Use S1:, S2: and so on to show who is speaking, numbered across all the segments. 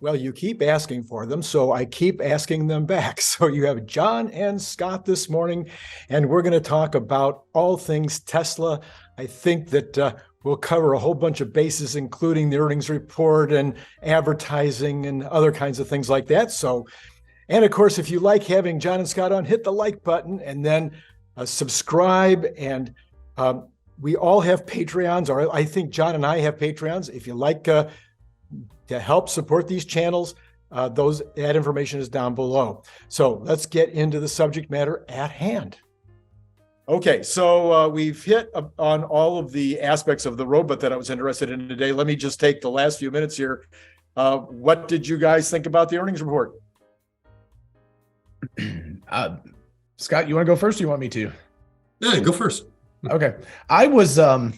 S1: Well, you keep asking for them, so I keep asking them back. So you have John and Scott this morning, and we're going to talk about all things Tesla. I think that we'll cover a whole bunch of bases, including the earnings report and advertising and other kinds of things like that. So, and of course, if you like having John and Scott on, hit the like button and then subscribe. And we all have Patreons, or I think John and I have Patreons. If you like to help support these channels, that information is down below. So let's get into the subject matter at hand. Okay, so we've hit on all of the aspects of the robot that I was interested in today. Let me just take the last few minutes here. What did you guys think about the earnings report?
S2: Scott, you want to go first or you want me to?
S3: Yeah, go first.
S2: Okay. I was, well,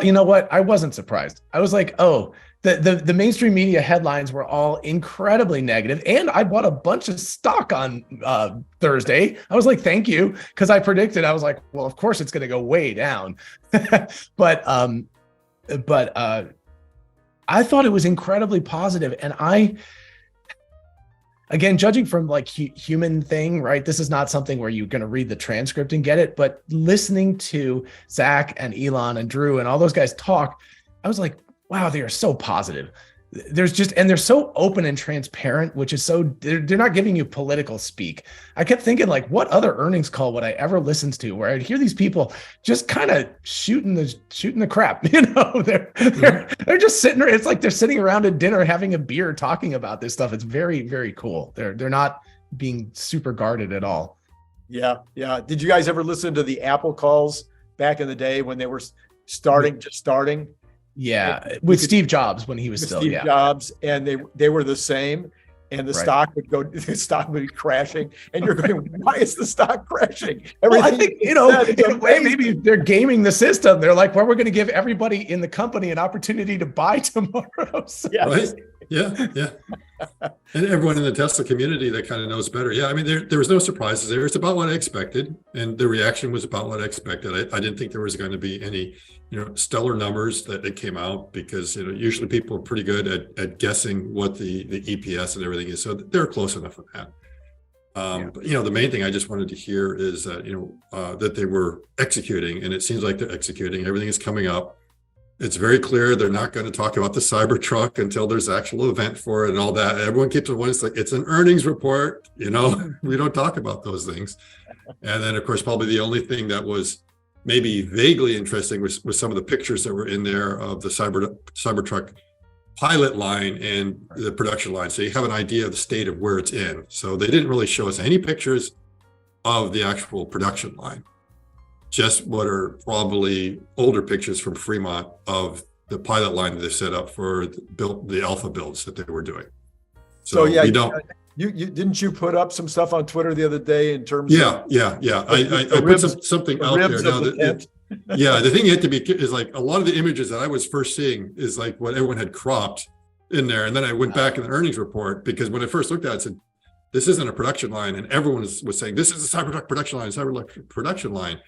S2: you know what? I wasn't surprised. I was like, oh, the mainstream media headlines were all incredibly negative, and I bought a bunch of stock on Thursday. I was like, thank you, because I predicted. I was like, well, of course it's going to go way down, but I thought it was incredibly positive, and again, judging from like human thing, right? This is not something where you're going to read the transcript and get it, but listening to Zach and Elon and Drew and all those guys talk, I was like, wow, they are so positive. And they're so open and transparent, which is they're not giving you political speak. I kept thinking, like, what other earnings call would I ever listen to where I'd hear these people just kind of shooting the crap, they're just sitting there. It's like they're sitting around at dinner, having a beer, talking about this stuff. It's very, very cool. They're not being super guarded at all.
S1: Yeah. Yeah. Did you guys ever listen to the Apple calls back in the day when they were just starting?
S2: Yeah, with Steve Jobs when he was still
S1: Steve Jobs, and they were the same, and the stock would be crashing, and you're going, why is the stock crashing?
S2: Well, I think in a way maybe they're gaming the system. They're like, well, we're going to give everybody in the company an opportunity to buy tomorrow. So.
S3: Right? Yeah. And everyone in the Tesla community that kind of knows better. Yeah, I mean, there was no surprises there. It's about what I expected, and the reaction was about what I expected. I didn't think there was going to be any stellar numbers that came out, because usually people are pretty good at guessing what the EPS and everything is, so they're close enough on that. But the main thing I just wanted to hear is that that they were executing, and it seems like they're executing. Everything is coming up. It's very clear they're not going to talk about the Cybertruck until there's actual event for it and all that. Everyone keeps it one. It's like, it's an earnings report. We don't talk about those things. And then, of course, probably the only thing that was maybe vaguely interesting was some of the pictures that were in there of the Cybertruck pilot line and the production line. So you have an idea of the state of where it's in. So they didn't really show us any pictures of the actual production line, just what are probably older pictures from Fremont of the pilot line that they set up for the alpha builds that they were doing. So yeah, we don't.
S1: You didn't you put up some stuff on Twitter the other day in terms
S3: of I put something out there now the thing you have to be is like a lot of the images that I was first seeing is like what everyone had cropped in there, and then I went back in the earnings report, because when I first looked at it, I said, this isn't a production line, and everyone was saying this is a Cybertruck production line.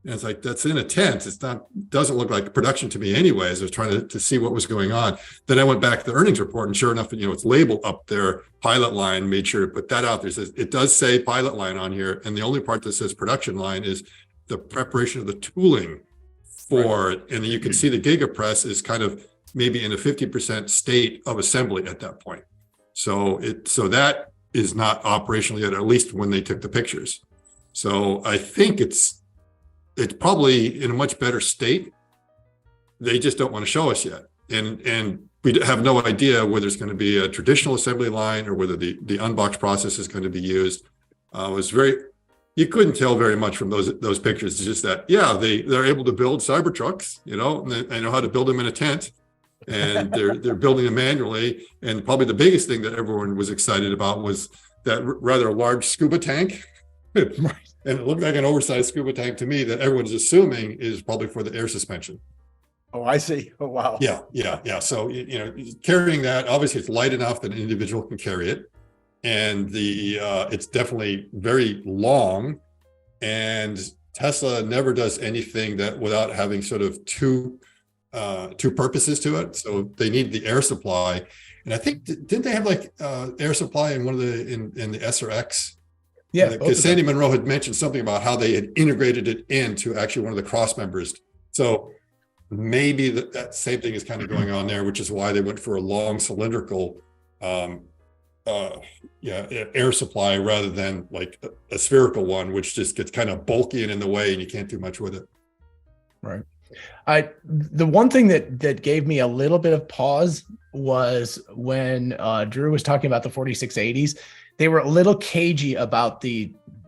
S3: And it's like, that's in a tent. Doesn't look like production to me anyways. I was trying to see what was going on. Then I went back to the earnings report, and sure enough, it's labeled up there, pilot line, made sure to put that out there. It does say pilot line on here. And the only part that says production line is the preparation of the tooling for it. And you can see the GigaPress is kind of maybe in a 50% state of assembly at that point. So that is not operational yet, at least when they took the pictures. So I think it's probably in a much better state. They just don't want to show us yet. And we have no idea whether it's going to be a traditional assembly line or whether the unbox process is going to be used. You couldn't tell very much from those pictures. It's just that, they're able to build Cybertrucks, and they know how to build them in a tent, and they're building them manually. And probably the biggest thing that everyone was excited about was that rather large scuba tank. Right. And it looked like an oversized scuba tank to me that everyone's assuming is probably for the air suspension.
S1: Oh, I see. Oh, wow.
S3: Yeah. So, carrying that, obviously it's light enough that an individual can carry it. And it's definitely very long. And Tesla never does anything that without having sort of two purposes to it. So they need the air supply. And I think didn't they have like air supply in one of the in the S or X?
S2: Yeah,
S3: because Sandy Monroe had mentioned something about how they had integrated it into actually one of the cross members. So maybe that same thing is kind of going on there, which is why they went for a long cylindrical air supply rather than like a spherical one, which just gets kind of bulky and in the way and you can't do much with it.
S2: Right. The one thing that gave me a little bit of pause was when Drew was talking about the 4680s. They were a little cagey about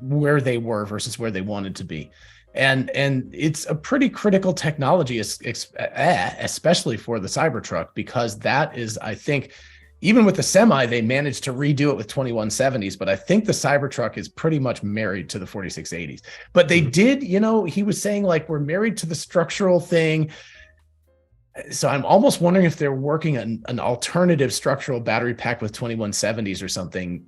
S2: where they were versus where they wanted to be. And it's a pretty critical technology, especially for the Cybertruck, because that is, I think, even with the Semi, they managed to redo it with 2170s, but I think the Cybertruck is pretty much married to the 4680s. But they did, he was saying like, we're married to the structural thing. So I'm almost wondering if they're working on an alternative structural battery pack with 2170s or something,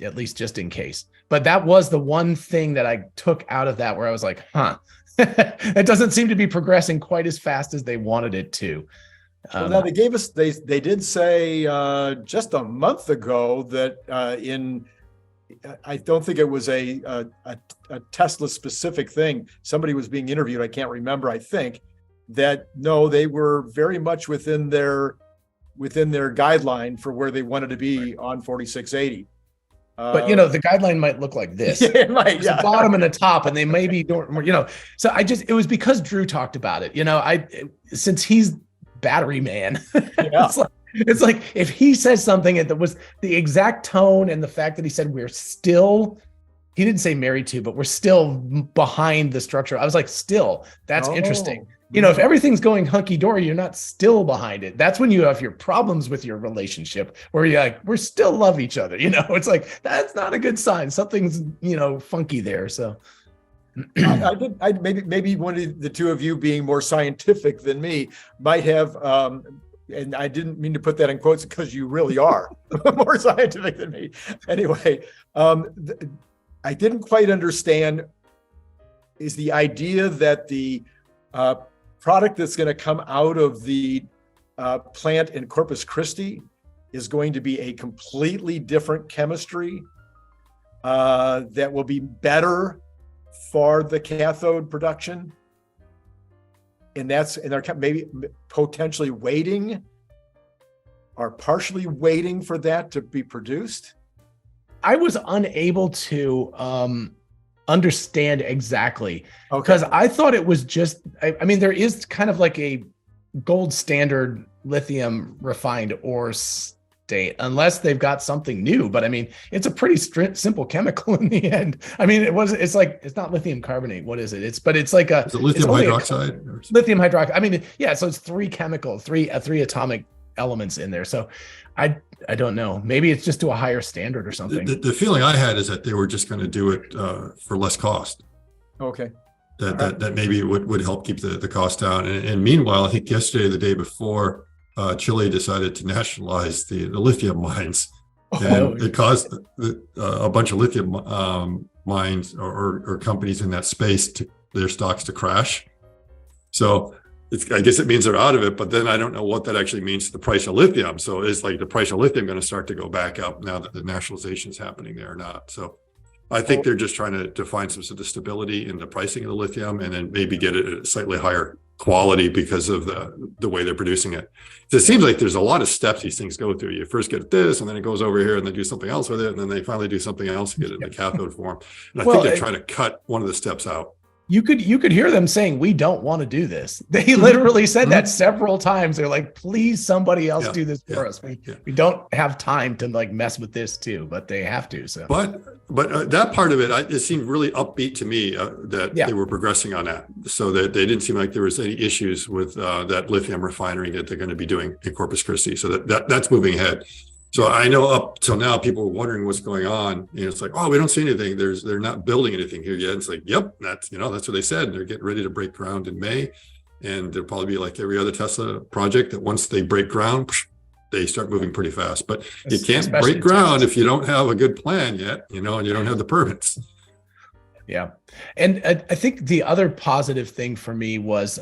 S2: at least just in case. But that was the one thing that I took out of that where I was like, it doesn't seem to be progressing quite as fast as they wanted it to.
S1: Well, now they did say just a month ago that I don't think it was a Tesla specific thing. Somebody was being interviewed. I can't remember. I think that no, they were very much within their guideline for where they wanted to be on 4680.
S2: But the guideline might look like this.
S1: Yeah, it might,
S2: the bottom and the top, and they maybe don't. So it was because Drew talked about it. Since he's battery man,
S1: yeah.
S2: it's like if he says something that was the exact tone and the fact that he said he didn't say married to, but we're still behind the structure. I was like, still, that's interesting. If everything's going hunky-dory, you're not still behind it. That's when you have your problems with your relationship where you're like, we're still love each other. It's like, that's not a good sign. Something's, funky there. So maybe one of the two of you being more scientific than me might have, and I didn't mean to put that in quotes because you really are more scientific than me. Anyway, I didn't quite understand is the idea that the product that's going to come out of the plant in Corpus Christi is going to be a completely different chemistry that will be better for the cathode production. And they're maybe potentially waiting or partially waiting for that to be produced. I was unable to understand exactly because I thought it was just, I mean, there is kind of like a gold standard lithium refined ore state, unless they've got something new. But I mean, it's a pretty simple chemical in the end. I mean, it's not lithium carbonate. What is it? It's like
S3: is it lithium hydroxide?
S2: Lithium hydroxide. I mean, yeah. So it's three atomic elements in there. So I don't know. Maybe it's just to a higher standard or something.
S3: The feeling I had is that they were just going to do it for less cost.
S1: Okay.
S3: That maybe would help keep the cost down. And meanwhile, I think yesterday, the day before, Chile decided to nationalize the lithium mines, and it caused a bunch of lithium mines or companies in that space their stocks to crash. So I guess it means they're out of it, but then I don't know what that actually means to the price of lithium. So is like the price of lithium going to start to go back up now that the nationalization is happening there or not? So I think they're just trying to find some sort of stability in the pricing of the lithium and then maybe get it at a slightly higher quality because of the way they're producing it. So it seems like there's a lot of steps these things go through. You first get this, and then it goes over here, and they do something else with it, and then they finally do something else to get it in the cathode form. And I think they're trying to cut one of the steps out.
S2: You could hear them saying, we don't want to do this. They literally said that several times. They're like, please, somebody else do this for us. We don't have time to like mess with this too, but they have to. So,
S3: but that part of it seemed really upbeat to me that they were progressing on that. So that they didn't seem like there was any issues with that lithium refinery that they're going to be doing in Corpus Christi. So that's moving ahead. So I know up till now, people were wondering what's going on. It's like, oh, we don't see anything. They're not building anything here yet. It's like, yep, that's what they said. They're getting ready to break ground in May. And there'll probably be like every other Tesla project that once they break ground, they start moving pretty fast. But you can't break ground if you don't have a good plan yet, and you don't have the permits.
S2: Yeah. And I think the other positive thing for me was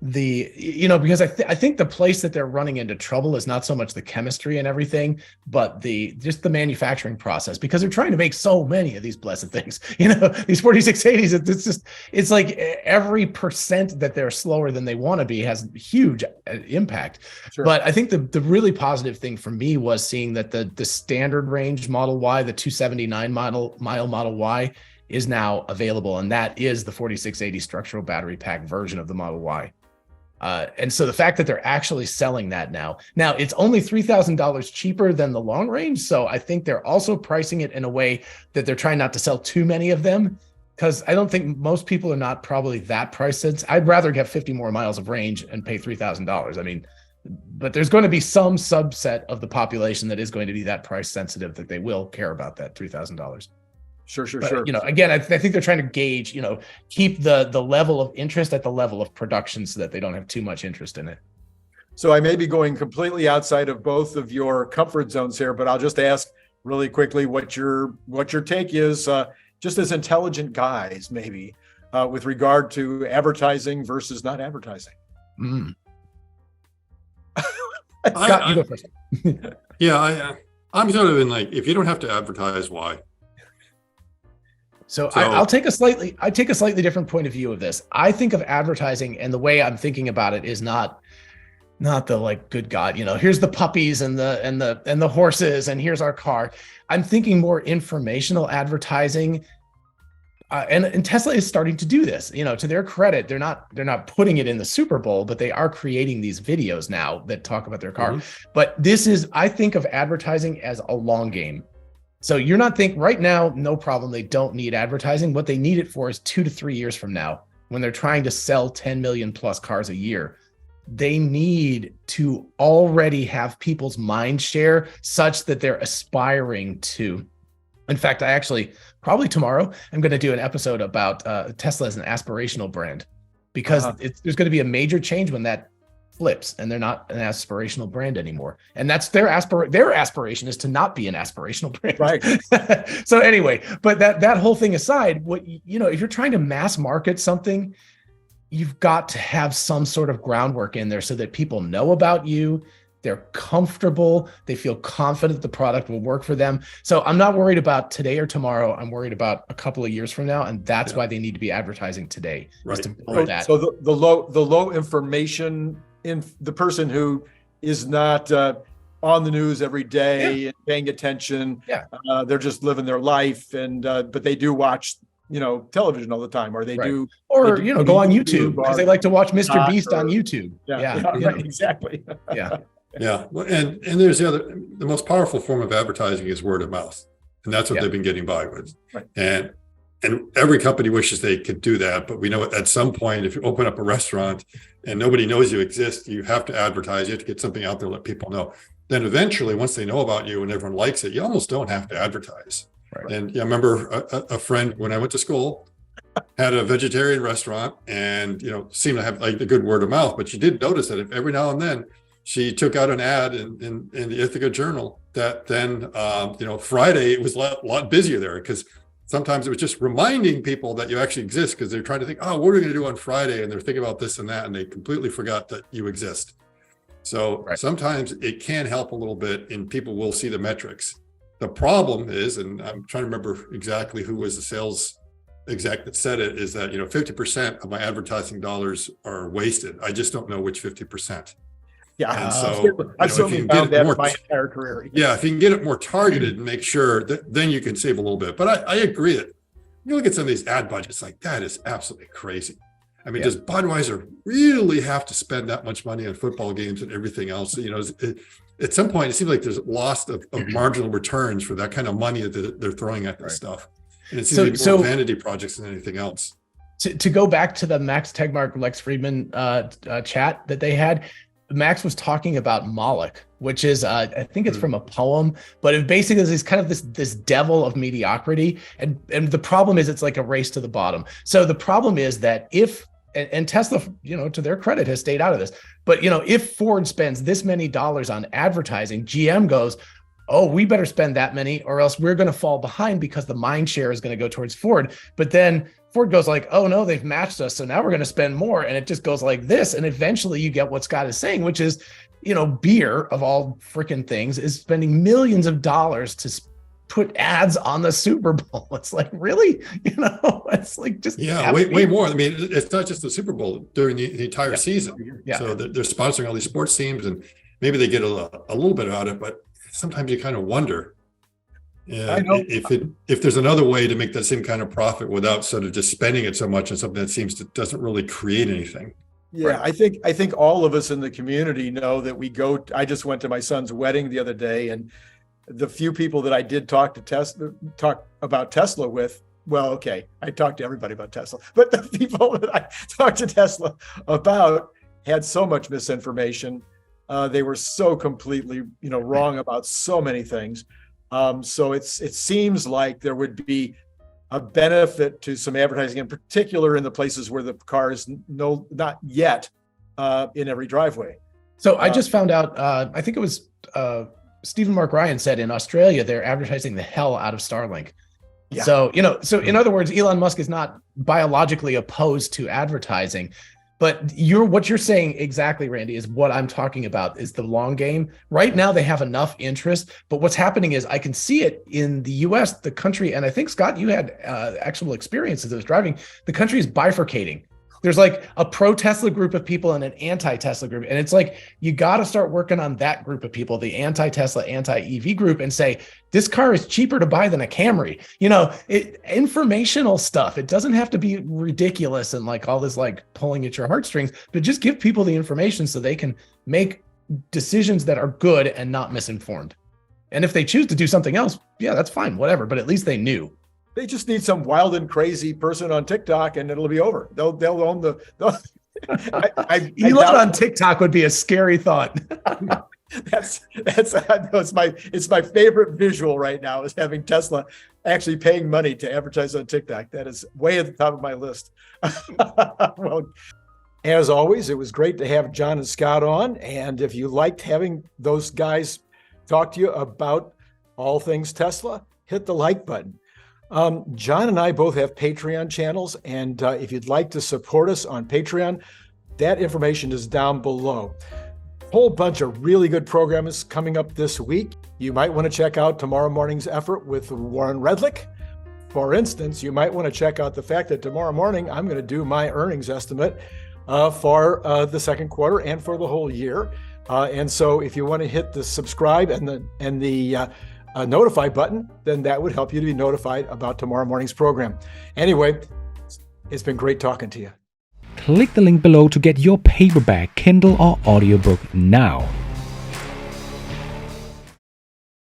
S2: because I think the place that they're running into trouble is not so much the chemistry and everything, but just the manufacturing process, because they're trying to make so many of these blessed things. These 4680s, it's like every percent that they're slower than they want to be has huge impact. Sure. But I think the really positive thing for me was seeing that the standard range Model Y, the 279 mile Model Y, is now available, and that is the 4680 structural battery pack version of the Model Y. And so the fact that they're actually selling that now it's only $3,000 cheaper than the long range. So I think they're also pricing it in a way that they're trying not to sell too many of them, because I don't think most people are not probably that price sensitive. I'd rather get 50 more miles of range and pay $3,000. I mean, but there's going to be some subset of the population that is going to be that price sensitive that they will care about that $3,000.
S1: Sure.
S2: Again, I think they're trying to gauge, keep the level of interest at the level of production so that they don't have too much interest in it.
S1: So I may be going completely outside of both of your comfort zones here, but I'll just ask really quickly what your take is, just as intelligent guys, maybe, with regard to advertising versus not advertising.
S2: Scott, you go first.
S3: I'm sort of in like, if you don't have to advertise, why?
S2: So I take a slightly different point of view of this. I think of advertising, and the way I'm thinking about it is not the like, good God, here's the puppies and the horses, and here's our car. I'm thinking more informational advertising. And Tesla is starting to do this. To their credit, they're not putting it in the Super Bowl, but they are creating these videos now that talk about their car. Mm-hmm. But I think of advertising as a long game. So you're not right now, no problem. They don't need advertising. What they need it for is 2 to 3 years from now, when they're trying to sell 10 million plus cars a year. They need to already have people's mind share such that they're aspiring to. In fact, I actually, probably tomorrow, I'm going to do an episode about Tesla as an aspirational brand, because there's going to be a major change when that flips and they're not an aspirational brand anymore. And that's their aspiration is to not be an aspirational brand.
S1: Right.
S2: So anyway, but that whole thing aside, if you're trying to mass market something, you've got to have some sort of groundwork in there so that people know about you. They're comfortable. They feel confident the product will work for them. So I'm not worried about today or tomorrow. I'm worried about a couple of years from now. And that's why they need to be advertising today.
S3: Right.
S2: To build that.
S1: So the low information in the person who is not on the news every day and paying attention.
S2: Yeah.
S1: They're just living their life, and but they do watch television all the time, or they do,
S2: or go on YouTube because they like to watch Mr. Beast on YouTube.
S1: Right, exactly.
S3: Yeah. Well, and there's the most powerful form of advertising is word of mouth, and that's what they've been getting by with.
S1: Right.
S3: And every company wishes they could do that, but we know at some point, if you open up a restaurant and nobody knows you exist, you have to advertise. You have to get something out there, let people know. Then eventually, once they know about you and everyone likes it, you almost don't have to advertise. Right. And I remember a friend when I went to school had a vegetarian restaurant, and seemed to have like the good word of mouth. But she did notice that if every now and then she took out an ad in the Ithaca Journal, that then Friday it was a lot busier there, because sometimes it was just reminding people that you actually exist, because they're trying to think, what are we going to do on Friday? And they're thinking about this and that, and they completely forgot that you exist. So sometimes it can help a little bit, and people will see the metrics. The problem is, and I'm trying to remember exactly who was the sales exec that said it, is that 50% of my advertising dollars are wasted. I just don't know which 50%.
S1: Yeah,
S3: and so
S1: I've certainly found that my entire career.
S3: Yeah, if you can get it more targeted and make sure that then you can save a little bit. But I agree that you look at some of these ad budgets, like that is absolutely crazy. I mean, does Budweiser really have to spend that much money on football games and everything else? At some point, it seems like there's a loss of marginal returns for that kind of money that they're throwing at this stuff. And it seems like more vanity projects than anything else.
S2: To go back to the Max Tegmark, Lex Friedman chat that they had, Max was talking about Moloch, which is, I think it's from a poem, but it basically is kind of this devil of mediocrity. And the problem is it's like a race to the bottom. So the problem is that and Tesla, to their credit, has stayed out of this. But, if Ford spends this many dollars on advertising, GM goes, oh, we better spend that many or else we're going to fall behind because the mind share is going to go towards Ford. But then Ford goes like, oh no, they've matched us. So now we're going to spend more. And it just goes like this. And eventually you get what Scott is saying, which is, beer of all freaking things is spending millions of dollars to put ads on the Super Bowl. It's like, really? It's like just
S3: way more. I mean, it's not just the Super Bowl during the entire season. Yeah. So they're sponsoring all these sports teams, and maybe they get a little bit out of it, but sometimes you kind of wonder if there's another way to make that same kind of profit without sort of just spending it so much on something that doesn't really create anything.
S1: Yeah, right. I think all of us in the community know that I just went to my son's wedding the other day, and the few people that I did talk about Tesla with, well, okay, I talked to everybody about Tesla, but the people that I talked to Tesla about had so much misinformation. They were so completely, wrong about so many things. So it seems like there would be a benefit to some advertising, in particular in the places where the car is not yet in every driveway.
S2: So I just found out, I think it was Stephen Mark Ryan said in Australia, they're advertising the hell out of Starlink. Yeah. So, so in other words, Elon Musk is not biologically opposed to advertising. But what you're saying exactly, Randy, is what I'm talking about is the long game. Right now, they have enough interest, but what's happening is I can see it in the US, the country, and I think, Scott, you had actual experiences of driving. The country is bifurcating. There's like a pro-Tesla group of people and an anti-Tesla group. And it's like, you got to start working on that group of people, the anti-Tesla, anti-EV group, and say, this car is cheaper to buy than a Camry. Informational stuff. It doesn't have to be ridiculous and like all this like pulling at your heartstrings, but just give people the information so they can make decisions that are good and not misinformed. And if they choose to do something else, yeah, that's fine, whatever. But at least they knew.
S1: They just need some wild and crazy person on TikTok, and it'll be over. They'll own the.
S2: Elon on TikTok would be a scary thought.
S1: It's my favorite visual right now is having Tesla actually paying money to advertise on TikTok. That is way at the top of my list. Well, as always, it was great to have John and Scott on, and if you liked having those guys talk to you about all things Tesla, hit the like button. John and I both have Patreon channels, and if you'd like to support us on Patreon, that information is down below. Whole bunch of really good programs coming up this week. You might want to check out tomorrow morning's effort with Warren Redlich. For instance, you might want to check out the fact that tomorrow morning I'm going to do my earnings estimate for the second quarter and for the whole year. And so if you want to hit the subscribe and the notify button, then that would help you to be notified about tomorrow morning's program. Anyway, it's been great talking to you.
S4: Click the link below to get your paperback, Kindle, or audiobook now.